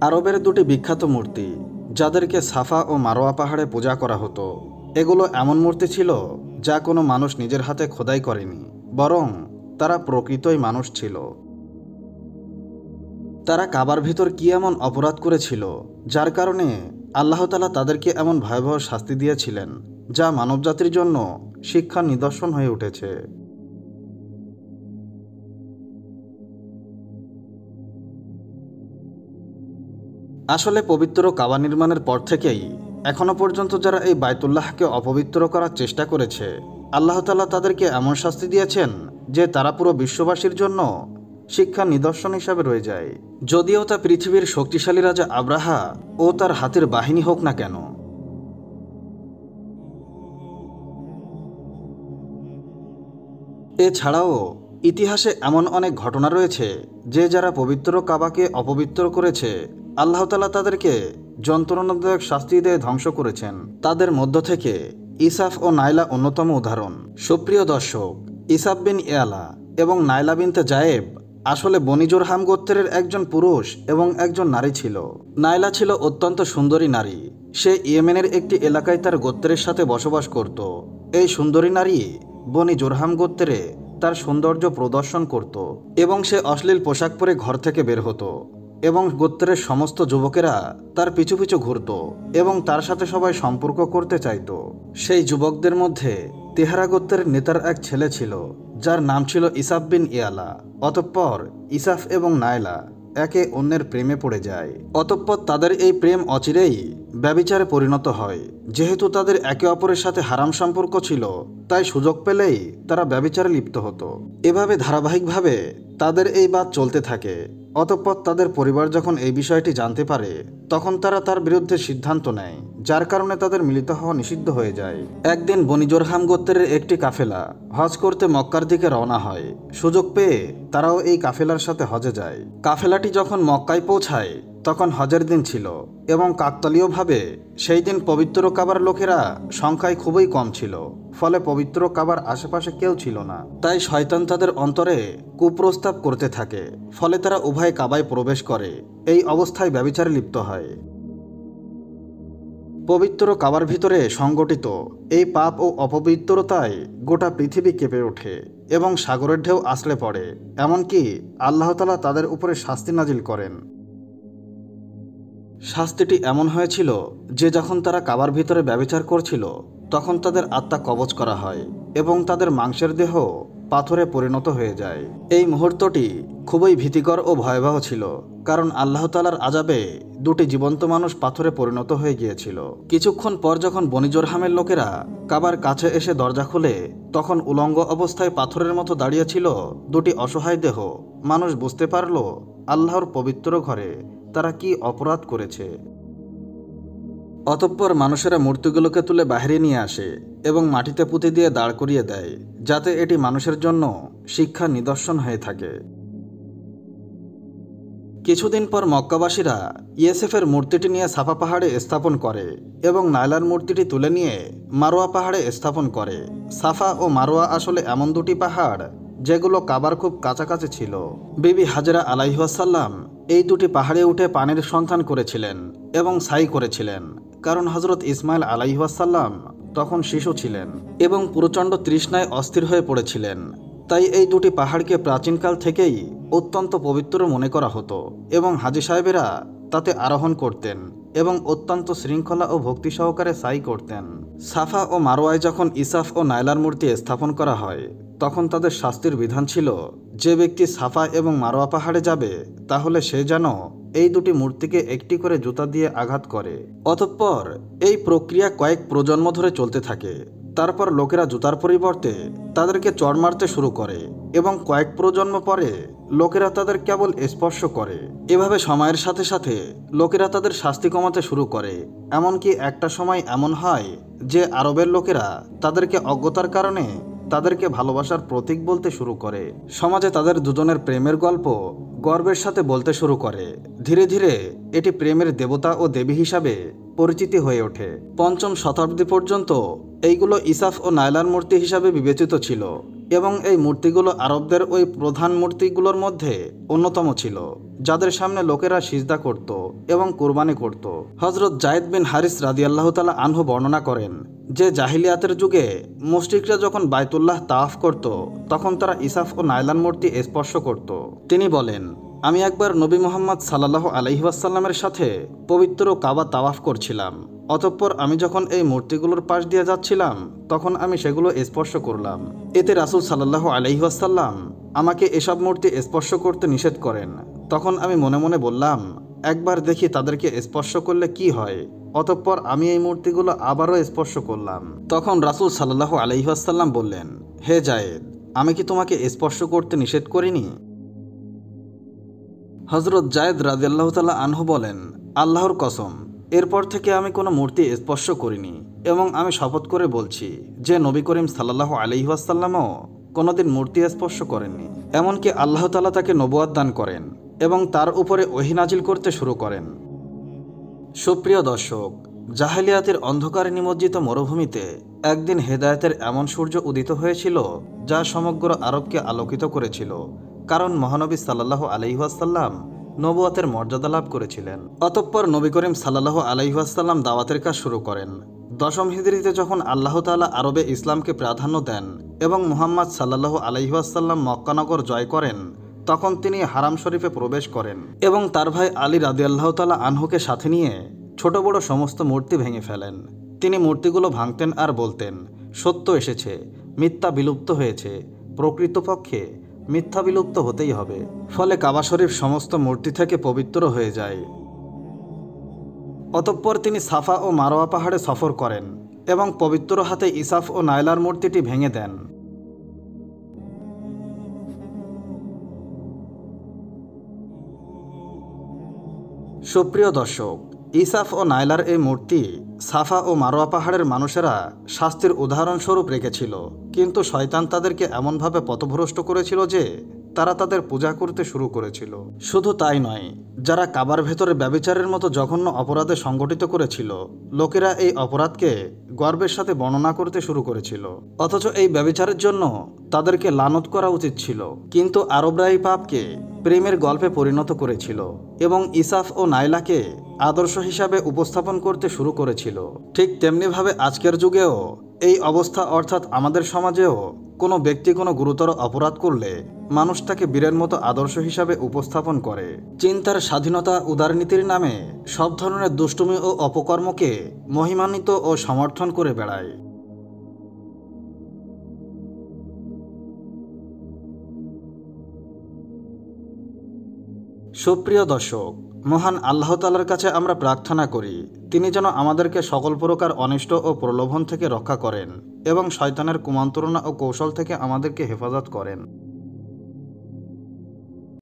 আরবের দুটি বিখ্যাত মূর্তি যাদেরকে সাফা ও মারোয়া পাহাড়ে পূজা করা হতো, এগুলো এমন মূর্তি ছিল যা কোনো মানুষ নিজের হাতে খোদাই করেনি, বরং তারা প্রকৃতই মানুষ ছিল। তারা কাবার ভিতর কি এমন অপরাধ করেছিল যার কারণে আল্লাহ তাআলা তাদেরকে এমন ভয়াবহ শাস্তি দিয়েছিলেন, যা মানবজাতির জন্য শিক্ষার নিদর্শন হয়ে উঠেছে। আসলে পবিত্র কাবা নির্মাণের পর থেকেই এখনো পর্যন্ত যারা এই বায়তুল্লাহকে অপবিত্র করার চেষ্টা করেছে, আল্লাহ তাআলা তাদেরকে এমন শাস্তি দিয়েছেন যে তারা পুরো বিশ্ববাসীর জন্য শিক্ষার নিদর্শন হিসাবে রয়ে যায়, যদিও তা পৃথিবীর শক্তিশালী রাজা আব্রাহা ও তার হাতের বাহিনী হোক না কেন। এছাড়াও ইতিহাসে এমন অনেক ঘটনা রয়েছে যে যারা পবিত্র কাবাকে অপবিত্র করেছে, আল্লাহ তাআলা তাদেরকে যন্ত্রণাদায়ক শাস্তি দিয়ে ধ্বংস করেছেন। তাদের মধ্য থেকে ইসাফ ও নাইলা অন্যতম উদাহরণ। সুপ্রিয় দর্শক, ইসাফ বিন ইয়ালা এবং নাইলা বিনতে জায়েব আসলে বনি জুরহাম গোত্রের একজন পুরুষ এবং একজন নারী ছিল। নাইলা ছিল অত্যন্ত সুন্দরী নারী। সে ইয়েমেনের একটি এলাকায় তার গোত্রের সাথে বসবাস করত। এই সুন্দরী নারী বনি জুরহাম গোত্রে তার সৌন্দর্য প্রদর্শন করত এবং সে অশ্লীল পোশাক পরে ঘর থেকে বের হতো এবং গোত্রের সমস্ত যুবকেরা তার পিছু পিছু ঘুরত এবং তার সাথে সবাই সম্পর্ক করতে চাইত। সেই যুবকদের মধ্যে তেহারা গোত্রের নেতার এক ছেলে ছিল যার নাম ছিল ইসাফ বিন ইয়ালা। অতঃপর ইসাফ এবং নায়লা একে অন্যের প্রেমে পড়ে যায়। অতঃপর তাদের এই প্রেম অচিরেই ব্যভিচারে পরিণত হয়। যেহেতু তাদের একে অপরের সাথে হারাম সম্পর্ক ছিল, তাই সুযোগ পেলেই তারা ব্যভিচারে লিপ্ত হতো। এভাবে ধারাবাহিকভাবে তাদের এই বাদ চলতে থাকে। অতঃপর তাদের পরিবার যখন এই বিষয়টি জানতে পারে, তখন তারা তার বিরুদ্ধে সিদ্ধান্ত নেয়, যার কারণে তাদের মিলিত হওয়া নিষিদ্ধ হয়ে যায়। একদিন বনি জুরহাম গোত্রের একটি কাফেলা হজ করতে মক্কার দিকে রওনা হয়। সুযোগ পেয়ে তারাও এই কাফেলার সাথে হজে যায়। কাফেলাটি যখন মক্কায় পৌঁছায় তখন হজের দিন ছিল এবং কাকতালীয়ভাবে সেই দিন পবিত্র কাবার লোকেরা সংখ্যায় খুবই কম ছিল। ফলে পবিত্র কাবার আশেপাশে কেউ ছিল না। তাই শয়তান তাদের অন্তরে কুপ্রস্তাব করতে থাকে। ফলে তারা উভয় কাবায় প্রবেশ করে। এই অবস্থায় ব্যভিচারে লিপ্ত হয়। পবিত্র কাবার ভিতরে সংগঠিত এই পাপ ও অপবিত্রতায় গোটা পৃথিবী কেঁপে ওঠে এবং সাগরের ঢেউ আছড়ে পড়ে। এমনকি আল্লাহ তাআলা তাদের উপরে শাস্তি নাজিল করেন। শাস্তিটি এমন হয়েছিল যে যখন তারা কাবার ভিতরে ব্যভিচার করছিল, তখন তাদের আত্মা কবজ করা হয় এবং তাদের মাংসের দেহ পাথরে পরিণত হয়ে যায়। এই মুহূর্তটি খুবই ভীতিকর ও ভয়াবহ ছিল, কারণ আল্লাহ তাআলার আযাবে দুটি জীবন্ত মানুষ পাথরে পরিণত হয়ে গিয়েছিল। কিছুক্ষণ পর যখন বনি জুরহামের লোকেরা কাবার কাছে এসে দরজা খুলে, তখন উলঙ্গ অবস্থায় পাথরের মতো দাঁড়িয়েছিল দুটি অসহায় দেহ। মানুষ বুঝতে পারল আল্লাহর পবিত্র ঘরে তারা কি অপরাধ করেছে। অতঃপর মানুষেরা মূর্তিগুলোকে তুলে বাইরে নিয়ে আসে এবং মাটিতে পুঁতে দিয়ে দাঁড় করিয়ে দেয়, যাতে এটি মানুষের জন্য শিক্ষা নিদর্শন হয়ে থাকে। কিছুদিন পর মক্কাবাসীরা ইয়েসেফের মূর্তিটি নিয়ে সাফা পাহাড়ে স্থাপন করে এবং নাইলার মূর্তিটি তুলে নিয়ে মারোয়া পাহাড়ে স্থাপন করে। সাফা ও মারোয়া আসলে এমন দুটি পাহাড় যেগুলো কাবার খুব কাছাকাছি ছিল। বিবি হাজরা আলাইহিস সালাম এই দুটি পাহাড়ে উঠে পানির সন্ধান করেছিলেন এবং সাই করেছিলেন, কারণ হযরত ইসমাইল আলাইহিস সালাম তখন শিশু ছিলেন এবং প্রচণ্ড তৃষ্ণায় অস্থির হয়ে পড়েছিলেন। তাই এই দুটি পাহাড়কে প্রাচীনকাল থেকেই অত্যন্ত পবিত্র মনে করা হতো এবং হাজী সাহেবেরা তাতে আরোহণ করতেন এবং অত্যন্ত শৃঙ্খলা ও ভক্তি সহকারে সাই করতেন। সাফা ও মারোয়ায় যখন ইসাফ ও নাইলার মূর্তি স্থাপন করা হয়, তখন তাদের শাস্তির বিধান ছিল, যে ব্যক্তি সাফা এবং মারোয়া পাহাড়ে যাবে তাহলে সে যেন এই দুটি মূর্তিকে একটি করে জুতা দিয়ে আঘাত করে। অতঃপর এই প্রক্রিয়া কয়েক প্রজন্ম ধরে চলতে থাকে। তারপর লোকেরা জুতার পরিবর্তে তাদেরকে চড় মারতে শুরু করে এবং কয়েক প্রজন্ম পরে লোকেরা তাদের কেবল স্পর্শ করে। এভাবে সময়ের সাথে সাথে লোকেরা তাদের শাস্তি কমাতে শুরু করে। এমনকি একটা সময় এমন হয় যে আরবের লোকেরা তাদেরকে অজ্ঞতার কারণে তাদেরকে ভালোবাসার প্রতীক বলতে শুরু করে। সমাজে তাদের দুজনের প্রেমের গল্প গর্বের সাথে বলতে শুরু করে। ধীরে ধীরে এটি প্রেমের দেবতা ও দেবী হিসাবে পরিচিতি হয়ে ওঠে। পঞ্চম শতাব্দী পর্যন্ত এইগুলো ইসাফ ও নাইলার মূর্তি হিসাবে বিবেচিত ছিল এবং এই মূর্তিগুলো আরবদের ওই প্রধান মূর্তিগুলোর মধ্যে অন্যতম ছিল, যাদের সামনে লোকেরা সিজদা করত এবং কুরবানি করত। হযরত জায়েদ বিন হারিস রাদিয়াল্লাহু তাআলা আনহু বর্ণনা করেন যে জাহিলিয়াতের যুগে মুশরিকরা যখন বাইতুল্লাহ তাওয়াফ করত তখন তারা ইসাফ ও নাইলান মূর্তি স্পর্শ করত। তিনি বলেন, আমি একবার নবী মুহাম্মদ সাল্লাল্লাহু আলাইহি ওয়াসাল্লামের সাথে পবিত্র কাবা তাওয়াফ করছিলাম। অতঃপর আমি যখন এই মূর্তিগুলোর পাশ দিয়ে যাচ্ছিলাম তখন আমি সেগুলো স্পর্শ করলাম। এতে রাসূল সাল্লাল্লাহু আলাইহি ওয়াসাল্লাম আমাকে এসব মূর্তি স্পর্শ করতে নিষেধ করেন। তখন আমি মনে মনে বললাম, একবার দেখি তাদেরকে স্পর্শ করলে কি হয়। অতঃপর আমি এই মূর্তিগুলো আবারও স্পর্শ করলাম। তখন রাসূল সাল্লাল্লাহু আলাইহি ওয়াসাল্লাম বললেন, হে জায়েদ, আমি কি তোমাকে স্পর্শ করতে নিষেধ করিনি? হযরত জায়েদ রাদিয়াল্লাহু তাআলা আনহু বলেন, আল্লাহর কসম, এরপর থেকে আমি কোনো মূর্তি স্পর্শ করিনি এবং আমি শপথ করে বলছি যে নবী করিম সাল্লাল্লাহু আলাইহি ওয়াসাল্লামও কোনোদিন মূর্তি স্পর্শ করেননি। এমনকি আল্লাহ তাআলা তাকে নবুয়ত দান করেন এবং তার উপরে ওহী নাজিল করতে শুরু করেন। সুপ্রিয় দর্শক, জাহেলিয়াতের অন্ধকারে নিমজ্জিত মরুভূমিতে একদিন হেদায়েতের এমন সূর্য উদিত হয়েছিল যা সমগ্র আরবকে আলোকিত করেছিল, কারণ মহানবী সাল্লাল্লাহু আলাইহি ওয়াসাল্লাম নবুয়তের মর্যাদা লাভ করেছিলেন। অতঃপর নবী করিম সাল্লাল্লাহু আলাইহি ওয়াসাল্লাম দাওয়াতের কাজ শুরু করেন। দশম হিজরিতে যখন আল্লাহ তাআলা আরবে ইসলামকে প্রাধান্য দেন এবং মুহাম্মদ সাল্লাল্লাহু আলাইহি ওয়াসাল্লাম মক্কানগর জয় করেন, তখন তিনি হারাম শরীফে প্রবেশ করেন এবং তার ভাই আলী রাদিয়াল্লাহু তাআলা আনহুকে সাথে নিয়ে ছোট বড় সমস্ত মূর্তি ভেঙে ফেলেন। তিনি মূর্তিগুলো ভাঙতেন আর বলতেন, সত্য এসেছে, মিথ্যা বিলুপ্ত হয়েছে, প্রকৃতপক্ষে মিথ্যা বিলুপ্ত হতেই হবে। ফলে কাবা শরীফ সমস্ত মূর্তি থেকে পবিত্র হয়ে যায়। অতঃপর তিনি সাফা ও মারওয়া পাহাড়ে সফর করেন এবং পবিত্র হাতে ইসাফ ও নাইলার মূর্তিটি ভেঙে দেন। সুপ্রিয় দর্শক, ইসাফ ও নাইলার এই মূর্তি সাফা ও মারওয়া পাহাড়ের মানুষেরা শাস্তির উদাহরণস্বরূপ রেখেছিল, কিন্তু শয়তান তাদেরকে এমনভাবে পথভ্রষ্ট করেছিল যে তারা তাদের পূজা করতে শুরু করেছিল। শুধু তাই নয়, যারা কাবার ভেতরে ব্যভিচারের মতো জঘন্য অপরাধে সংগঠিত করেছিল, লোকেরা এই অপরাধকে গর্বের সাথে বর্ণনা করতে শুরু করেছিল। অথচ এই ব্যভিচারের জন্য তাদেরকে লানত করা উচিত ছিল, কিন্তু আরবরা এই পাপকে প্রেমের গল্পে পরিণত করেছিল এবং ইসাফ ও নাইলাকে আদর্শ হিসাবে উপস্থাপন করতে শুরু করেছিল। ঠিক তেমনিভাবে আজকের যুগেও এই অবস্থা, অর্থাৎ আমাদের সমাজেও কোনো ব্যক্তি কোনো গুরুতর অপরাধ করলে মানুষ তাকে বীরের মতো আদর্শ হিসাবে উপস্থাপন করে। চিন্তার স্বাধীনতা, উদারনীতির নামে সব ধরনের দুষ্টুমি ও অপকর্মকে মহিমান্বিত ও সমর্থন করে বেড়ায়। সুপ্রিয় দর্শক, মহান আল্লাহ তাআলার কাছে আমরা প্রার্থনা করি তিনি যেন আমাদেরকে সকল প্রকার অনিষ্ট ও প্রলোভন থেকে রক্ষা করেন এবং শয়তানের কুমন্ত্রণা ও কৌশল থেকে আমাদেরকে হেফাজত করেন।